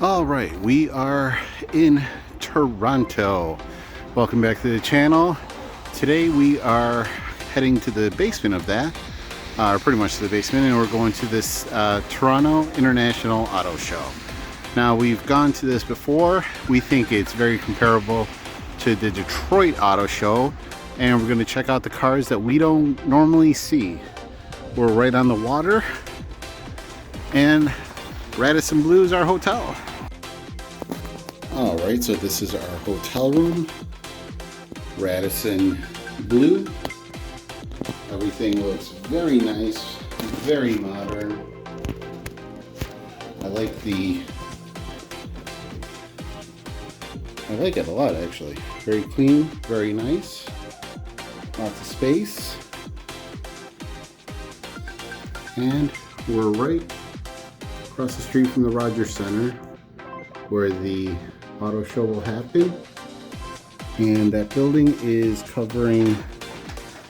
All right, we are in Toronto. Welcome back to the channel. Today we are heading to the basement of that, or pretty much to the basement, and we're going to this Toronto International Auto Show. Now, we've gone to this before. We think it's very comparable to the Detroit Auto Show, and we're going to check out the cars that we don't normally see. We're right on the water, and Radisson Blu is our hotel. All right, so this is our hotel room. Radisson Blu. Everything looks very nice, very modern. I like it a lot, actually. Very clean, very nice. Lots of space. And we're right across the street from the Rogers Center, where the auto show will happen. And that building is covering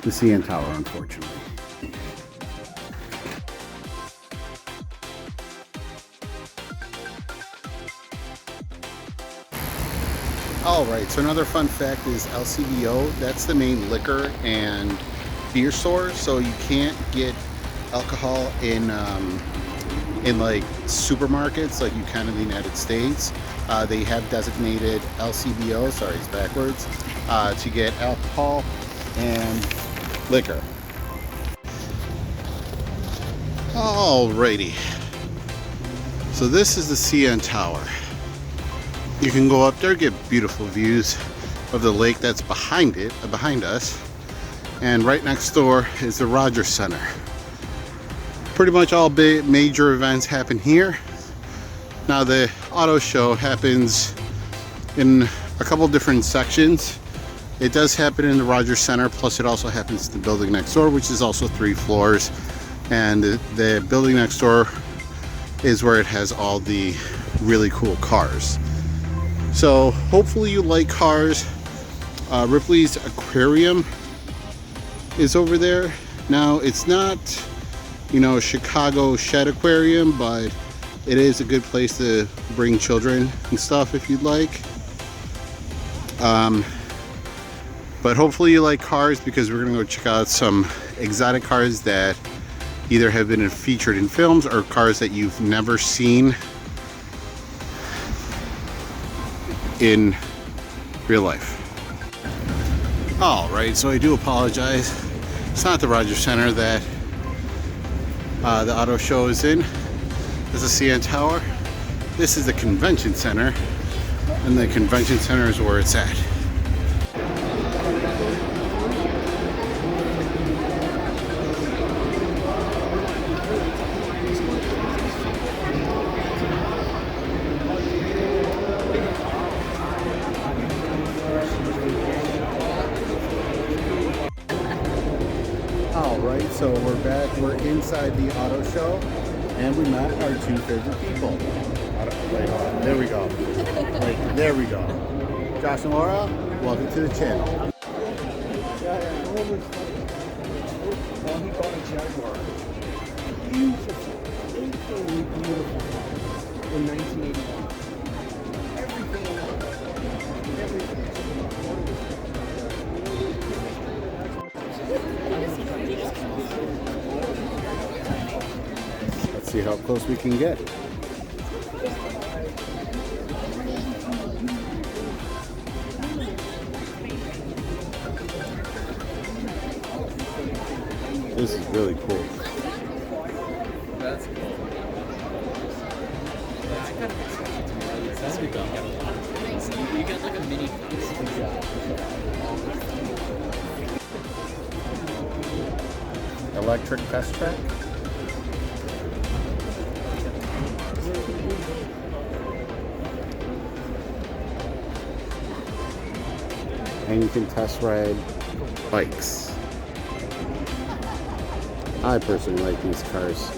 the CN Tower, unfortunately. Alright, so another fun fact is LCBO, that's the main liquor and beer store, so you can't get alcohol in like supermarkets like you can in the United States. They have designated LCBO, sorry it's backwards, to get alcohol and liquor. Alrighty, so this is the CN Tower. You can go up there, get beautiful views of the lake that's behind us, and right next door is the Rogers Center. Pretty much all big major events happen here. Now the auto show happens in a couple different sections. It does happen in the Rogers Center, plus it also happens in the building next door, which is also 3 floors. And the building next door is where it has all the really cool cars. So hopefully you like cars. Ripley's Aquarium is over there. Now it's not, you know, Chicago Shed Aquarium, but it is a good place to bring children and stuff if you'd like. But hopefully you like cars, because we're gonna go check out some exotic cars that either have been featured in films or cars that you've never seen in real life. All right, so I do apologize. It's not the Rogers Center that the auto show is in. This is CN Tower. This is the convention center, and the convention center is where it's at. All right, so we're back. We're inside the auto show, and we met our 2 favorite people. Wait, there we go. Wait, there we go. Josh and Laura, welcome to the channel. He bought a Jaguar. Beautiful, absolutely beautiful. In 1981. Everything. Let's see how close we can get. This is really cool. That's cool. That's kind of expensive to me. That's what you get a lot. You get like a mini fence. Electric test track. And you can test ride bikes. I personally like these cars.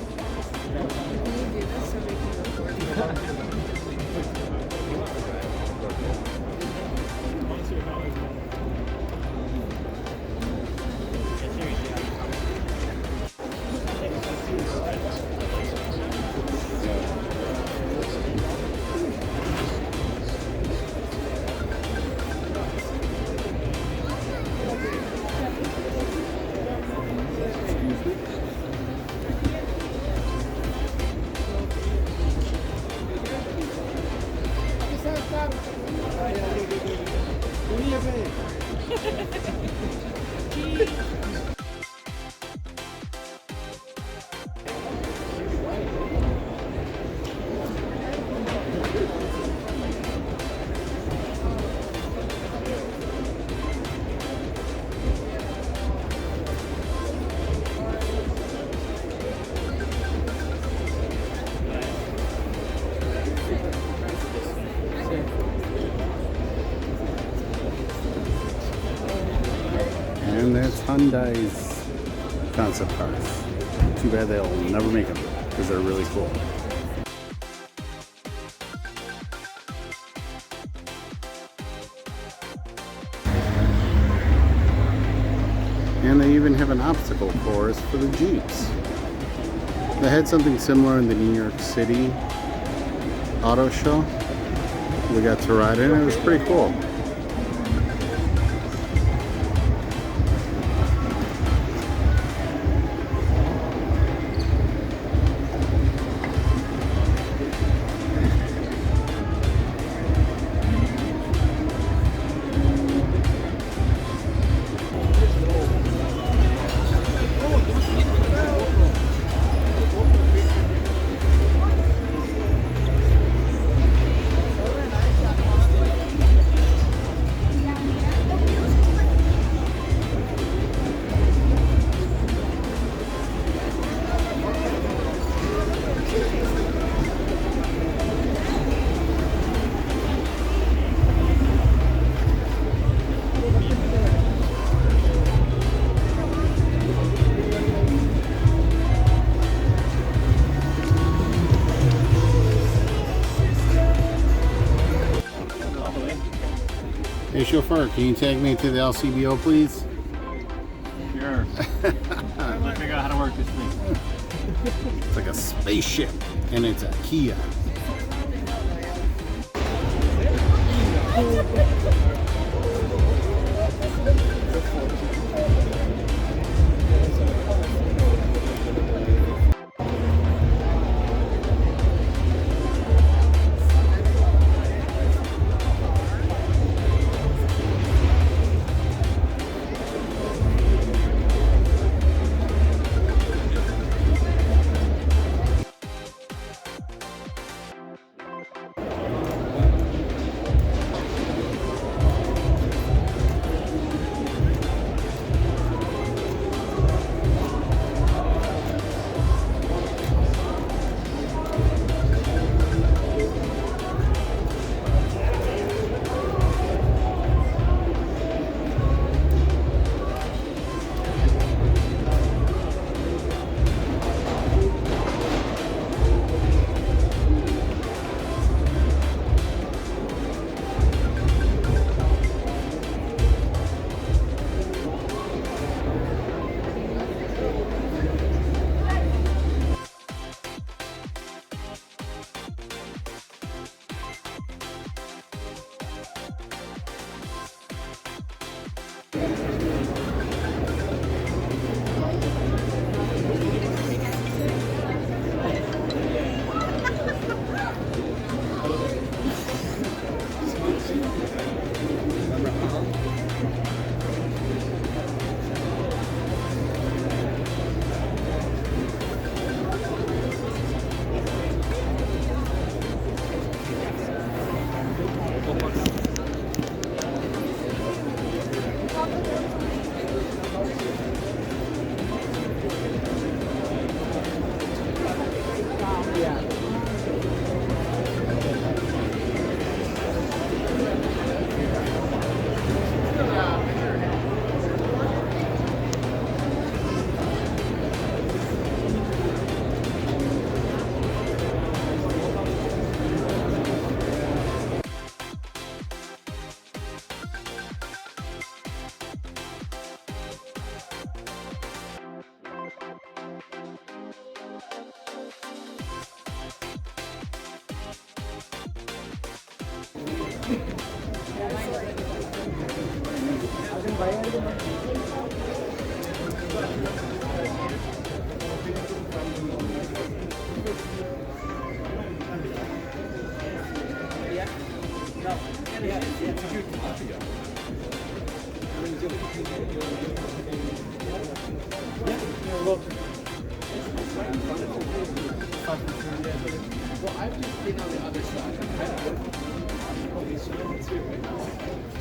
And there's Hyundai's concept cars. Too bad they'll never make them because they're really cool. And they even have an obstacle course for the Jeeps. They had something similar in the New York City auto show. We got to ride in. It was pretty cool. Hey chauffeur, can you take me to the LCBO please? Sure. Let's figure out how to work this thing. It's like a spaceship and it's a Kia.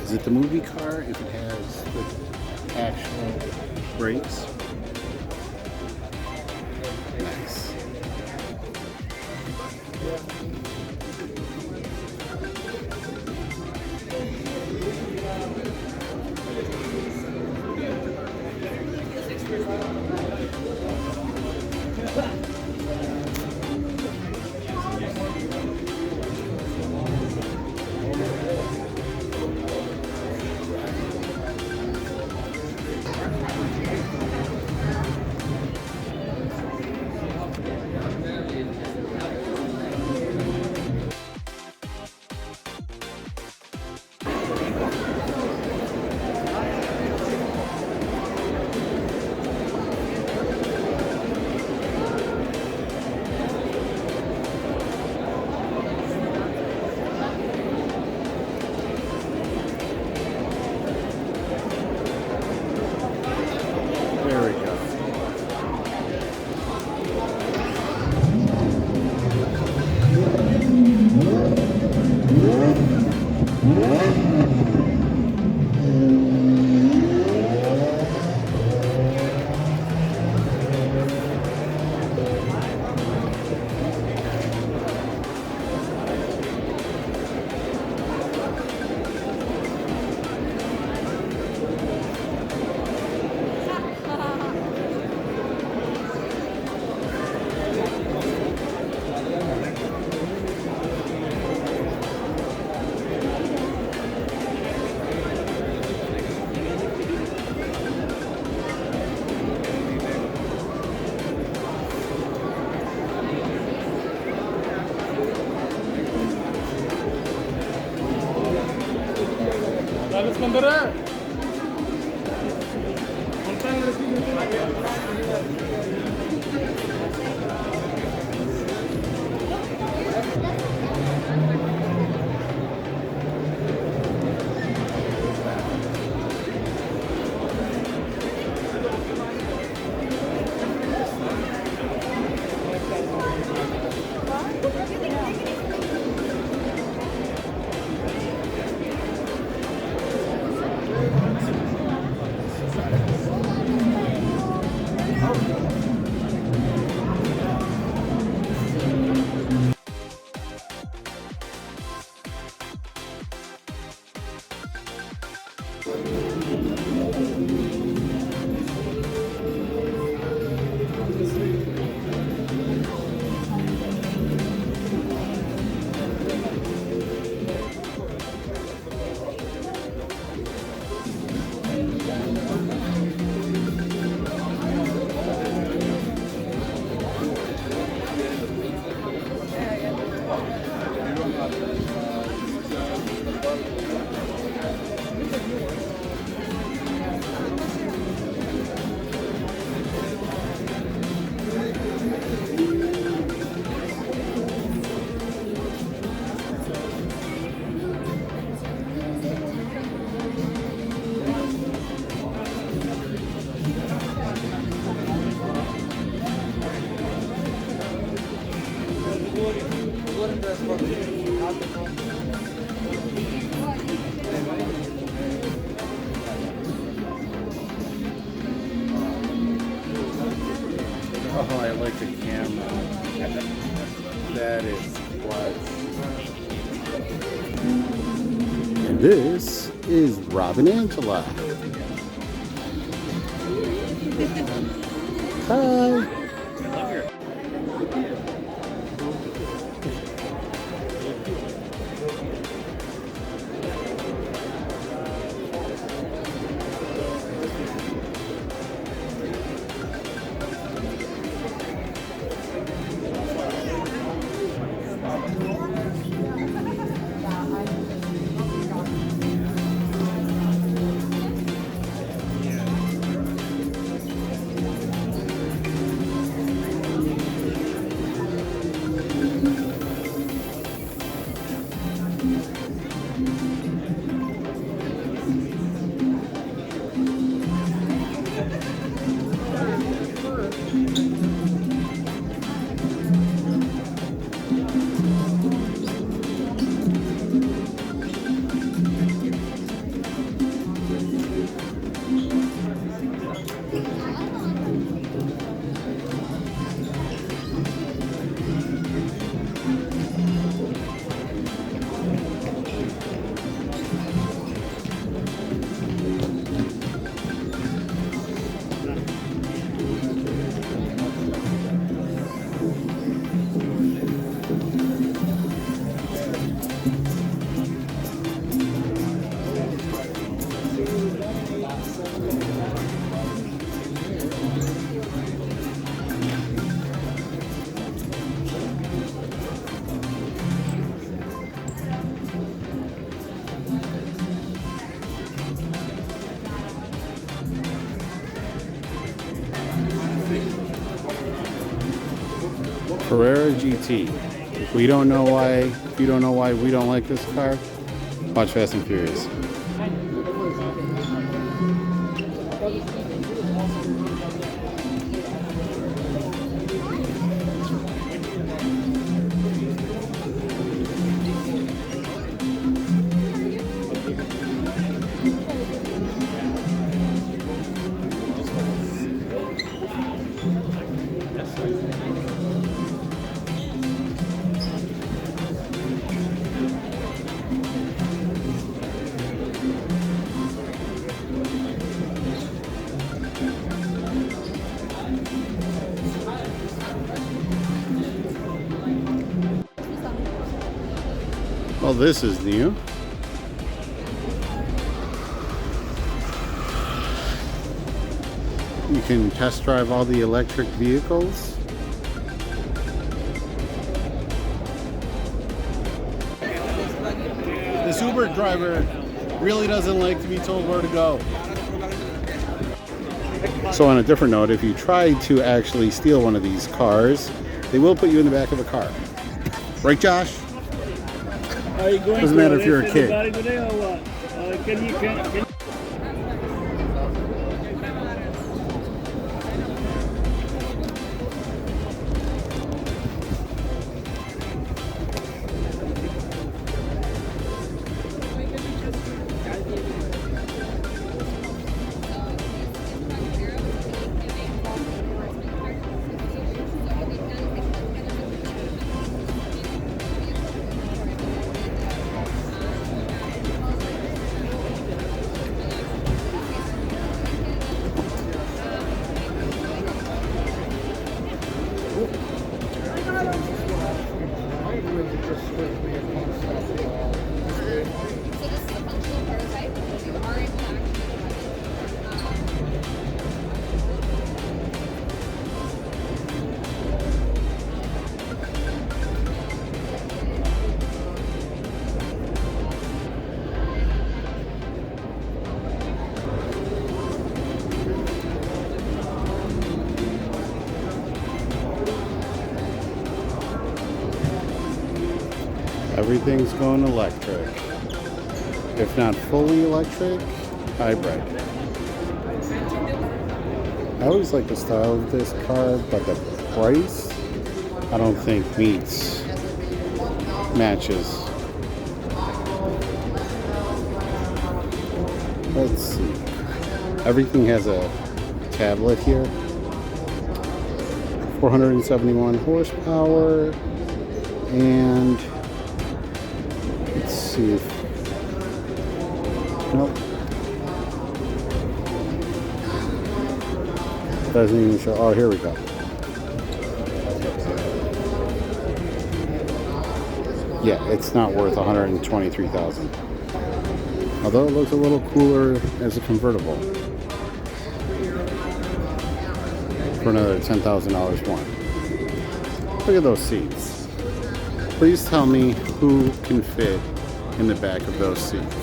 Is it the movie car if it has the actual brakes? Nice. There we go. Oh, I like the camera. That is what. And this is Rob and Angela. Hi. Carrera GT. If you don't know why we don't like this car, watch Fast and Furious. Well, this is new. You can test drive all the electric vehicles. This Uber driver really doesn't like to be told where to go. So on a different note, if you try to actually steal one of these cars, they will put you in the back of a car. Right, Josh? Are you going Doesn't to matter if you're a arrest kid. anybody today or what? Can you Everything's going electric. If not fully electric, hybrid. I always like the style of this car, but the price, I don't think matches. Let's see. Everything has a tablet here. 471 horsepower. And let's see if, nope. Doesn't even show, oh, here we go. Yeah, it's not worth $123,000. Although it looks a little cooler as a convertible. For another $10,000 more. Look at those seats. Please tell me who can fit in the back of those seats.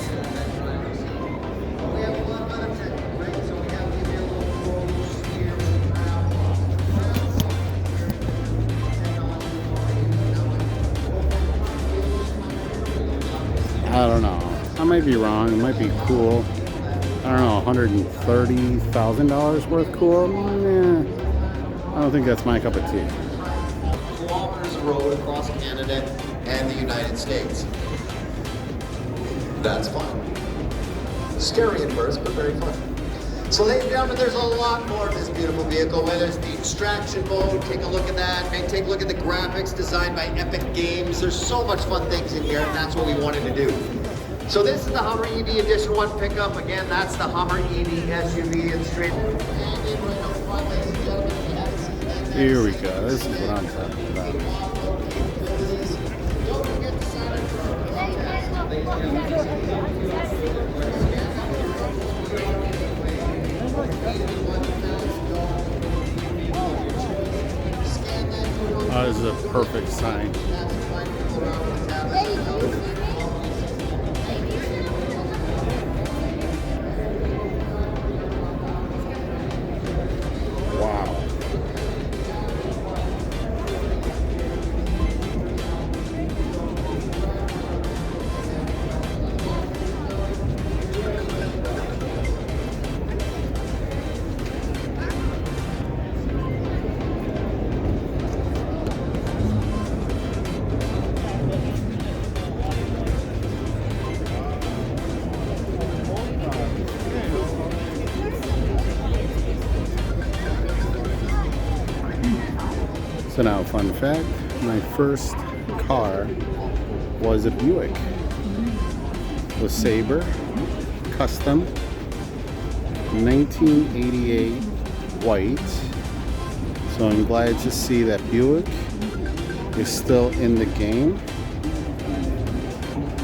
I don't know. I might be wrong. It might be cool. I don't know, $130,000 worth cool? Nah, I don't think that's my cup of tea. Kilometers of road across Canada and the United States. That's fun. Scary at first, but very fun. So ladies and gentlemen, there's a lot more to this beautiful vehicle, whether it's the extraction mode, take a look at that, maybe take a look at the graphics designed by Epic Games. There's so much fun things in here, and that's what we wanted to do. So this is the Hummer EV Edition 1 pickup. Again, that's the Hummer EV SUV and straight. Here we go. This is what I'm talking about. Oh, this is a perfect sign. Wow. fun fact, my first car was a Buick. The Sabre, custom, 1988 white. So I'm glad to see that Buick is still in the game.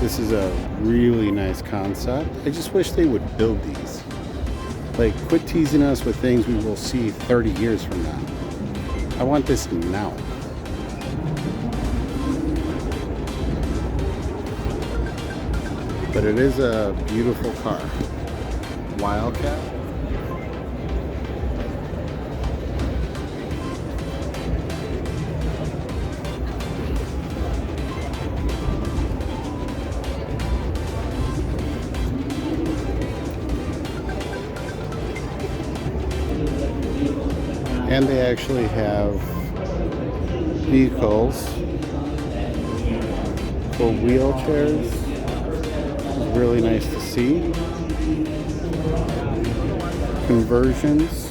This is a really nice concept. I just wish they would build these. Like, quit teasing us with things we will see 30 years from now. I want this now. But it is a beautiful car. Wildcat. And they actually have vehicles for wheelchairs. It's really nice to see. Conversions.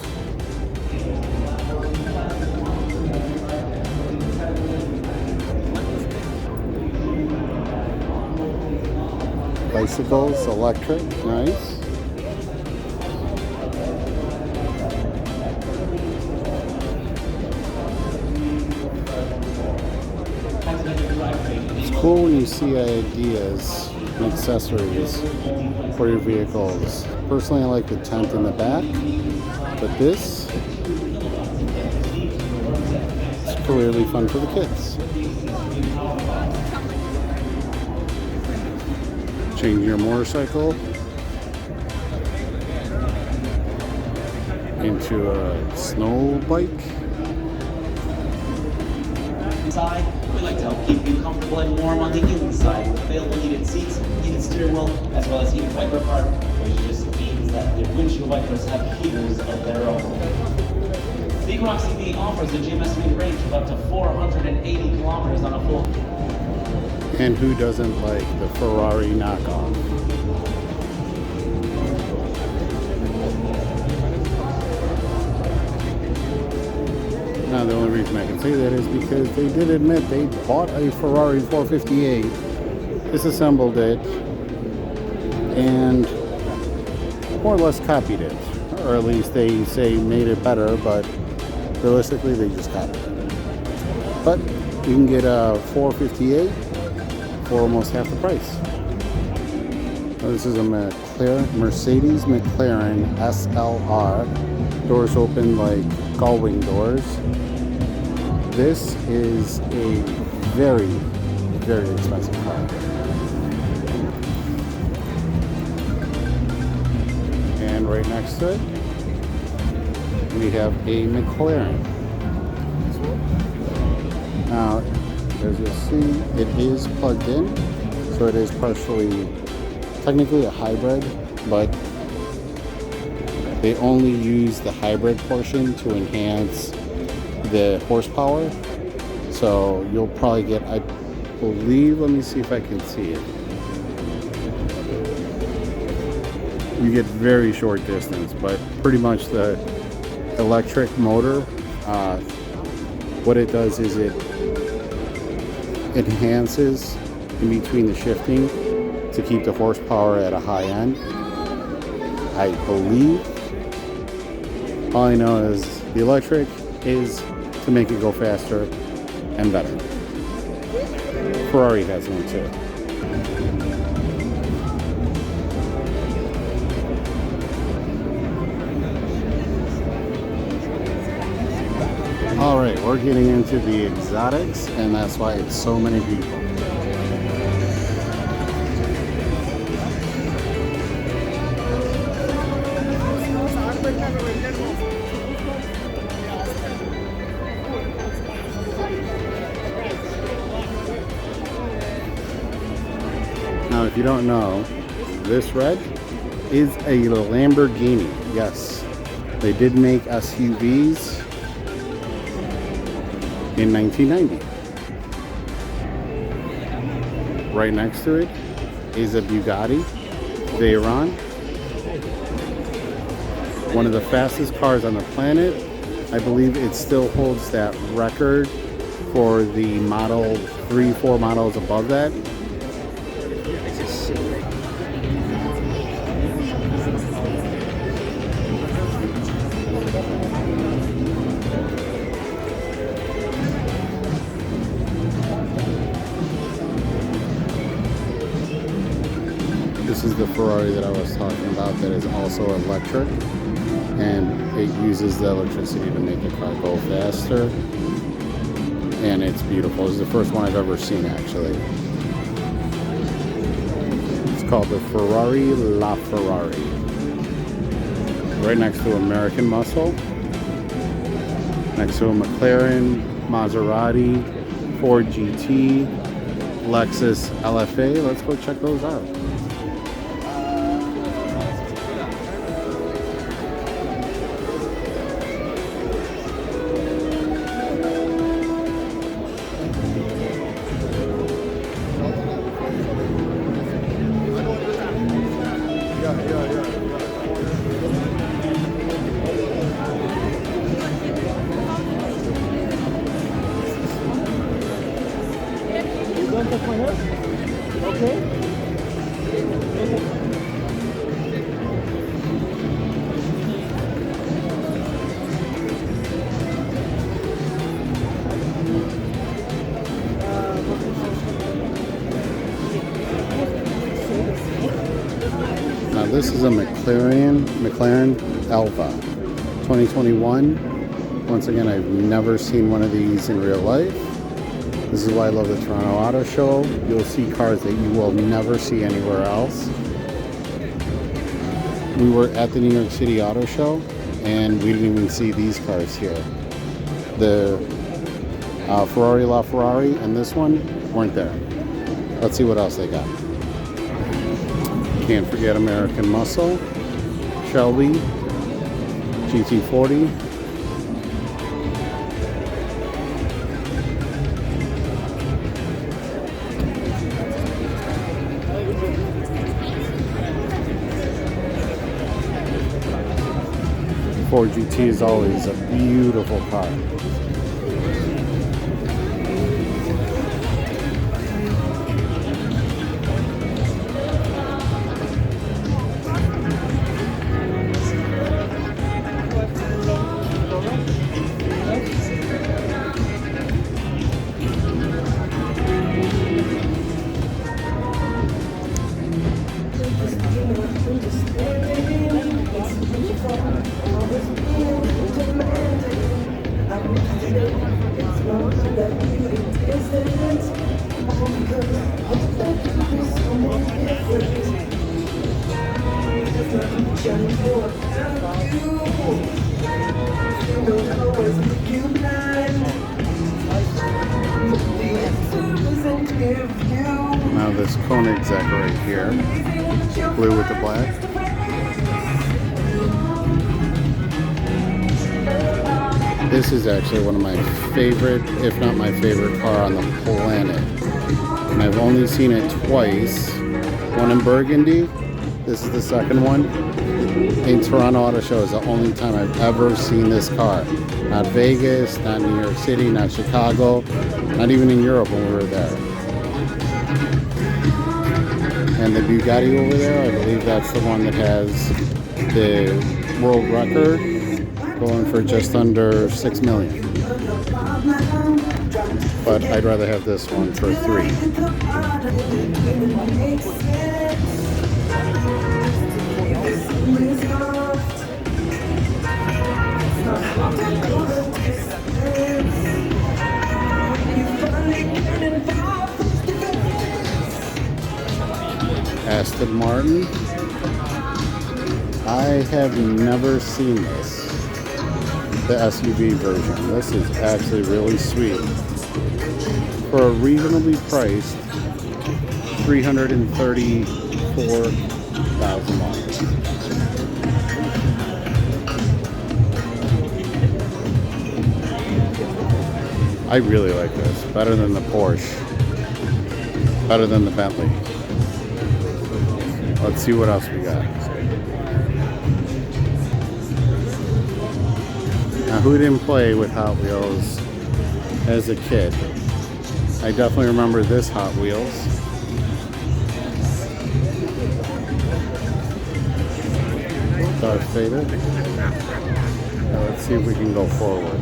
Bicycles, electric, nice. It's cool when you see ideas and accessories for your vehicles. Personally, I like the tent in the back, but this is clearly fun for the kids. Change your motorcycle into a snow bike. Inside, we like to help keep you comfortable and warm on the inside with available heated seats, heated steering wheel, as well as heated wiper part, which just means that the windshield wipers have heaters of their own. The Equinox EV offers a GM-estimated range of up to 480 kilometers on a full. And who doesn't like the Ferrari knockoff? Now the only reason I can say that is because they did admit they bought a Ferrari 458, disassembled it, and more or less copied it. Or at least they say made it better, but realistically they just copied it. But you can get a 458 for almost half the price. This is a Mercedes McLaren SLR. Doors open like gull-wing doors. This is a very, very expensive car. And right next to it, we have a McLaren. Now, as you'll see, it is plugged in, so it is partially, technically a hybrid, but they only use the hybrid portion to enhance the horsepower. So you'll probably get, I believe, let me see if I can see it. You get very short distance, but pretty much the electric motor, what it does is it enhances in between the shifting to keep the horsepower at a high end. I believe. All I know is the electric is to make it go faster and better. Ferrari has one too. All right, we're getting into the exotics, and that's why it's so many people. Now, if you don't know, this red is a Lamborghini. Yes, they did make SUVs in 1990. Right next to it is a Bugatti Veyron, one of the fastest cars on the planet. I believe it still holds that record for the model 3-4 models above that. This is the Ferrari that I was talking about that is also electric, and it uses the electricity to make the car go faster, and it's beautiful. This is the first one I've ever seen, actually. It's called the Ferrari LaFerrari. Right next to American Muscle, next to a McLaren, Maserati, Ford GT, Lexus LFA. Let's go check those out. Now this is a McLaren Elva 2021. Once again, I've never seen one of these in real life. This is why I love the Toronto Auto Show. You'll see cars that you will never see anywhere else. We were at the New York City Auto Show and we didn't even see these cars here. The Ferrari LaFerrari and this one weren't there. Let's see what else they got. Can't forget American Muscle, Shelby, GT40. Ford GT is always a beautiful car. Now this Koenigsegg right here, blue with the black. This is actually one of my favorite, if not my favorite car on the planet. And I've only seen it twice. One in Burgundy. This is the second one. In Toronto Auto Show is the only time I've ever seen this car. Not Vegas, not New York City, not Chicago, not even in Europe when we were there. And the Bugatti over there, I believe that's the one that has the world record, going for just under $6 million. But I'd rather have this one for $3 million. Aston Martin. I have never seen this. The SUV version. This is actually really sweet. For a reasonably priced $334,000. I really like this. Better than the Porsche. Better than the Bentley. Let's see what else we got. Now, who didn't play with Hot Wheels as a kid. I definitely remember this Hot Wheels. Darth Vader. Now let's see if we can go forward.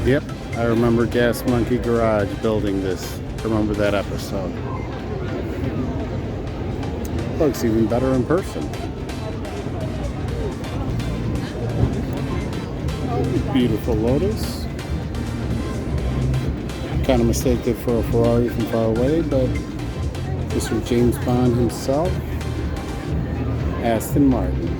Yep, I remember Gas Monkey Garage building this. Remember that episode. Looks even better in person. Beautiful Lotus. Kind of mistaken for a Ferrari from far away, but Mr. James Bond himself. Aston Martin.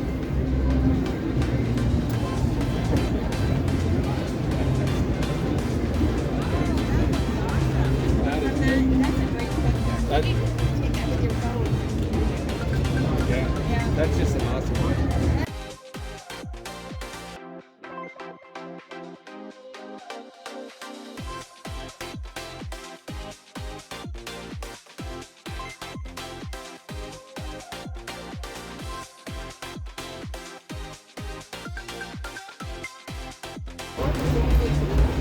That's just an awesome one.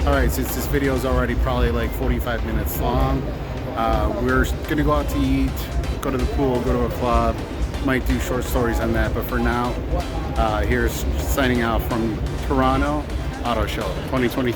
Alright, since this video is already probably like 45 minutes long, we're gonna go out to eat, go to the pool, go to a club, might do short stories on that, but for now, here's signing out from Toronto Auto Show 2023.